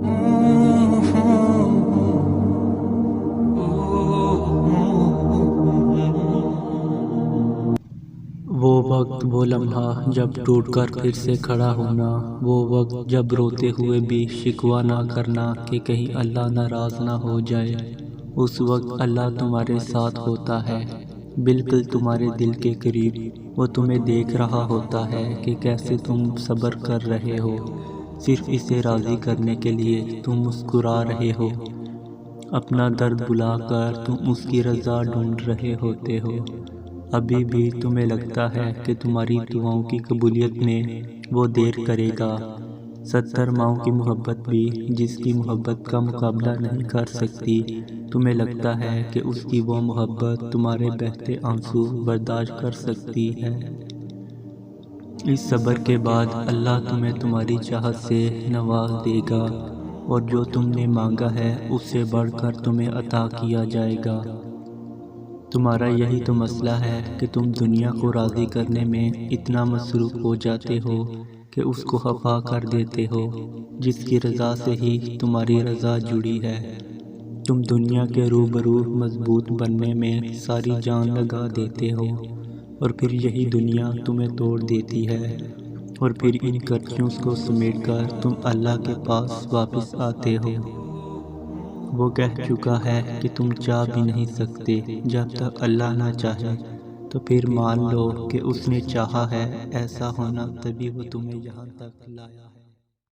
وہ وقت، وہ لمحہ جب ٹوٹ کر پھر سے کھڑا ہونا، وہ وقت جب روتے ہوئے بھی شکوہ نہ کرنا کہ کہیں اللہ ناراض نہ ہو جائے۔ اس وقت اللہ تمہارے ساتھ ہوتا ہے، بالکل تمہارے دل کے قریب۔ وہ تمہیں دیکھ رہا ہوتا ہے کہ کیسے تم صبر کر رہے ہو، صرف اسے راضی کرنے کے لیے تم مسکرا رہے ہو۔ اپنا درد بھلا کر تم اس کی رضا ڈھونڈ رہے ہوتے ہو۔ ابھی بھی تمہیں لگتا ہے کہ تمہاری دعاؤں کی قبولیت میں وہ دیر کرے گا۔ 70 ماؤں کی محبت بھی جس کی محبت کا مقابلہ نہیں کر سکتی، تمہیں لگتا ہے کہ اس کی وہ محبت تمہارے بہتے آنسو برداشت کر سکتی ہے۔ اس صبر کے بعد اللہ تمہیں تمہاری چاہت سے نواز دے گا، اور جو تم نے مانگا ہے اس سے بڑھ کر تمہیں عطا کیا جائے گا۔ تمہارا یہی تو مسئلہ ہے کہ تم دنیا کو راضی کرنے میں اتنا مصروف ہو جاتے ہو کہ اس کو خفا کر دیتے ہو جس کی رضا سے ہی تمہاری رضا جڑی ہے۔ تم دنیا کے روبرو مضبوط بننے میں ساری جان لگا دیتے ہو، اور پھر یہی دنیا تمہیں توڑ دیتی ہے، اور پھر ان کرچیوں کو سمیٹ کر تم اللہ کے پاس واپس آتے ہو۔ وہ کہہ چکا ہے کہ تم چاہ بھی نہیں سکتے جب تک اللہ نہ چاہے، تو پھر مان لو کہ اس نے چاہا ہے ایسا ہونا، تبھی وہ تمہیں یہاں تک لایا ہے۔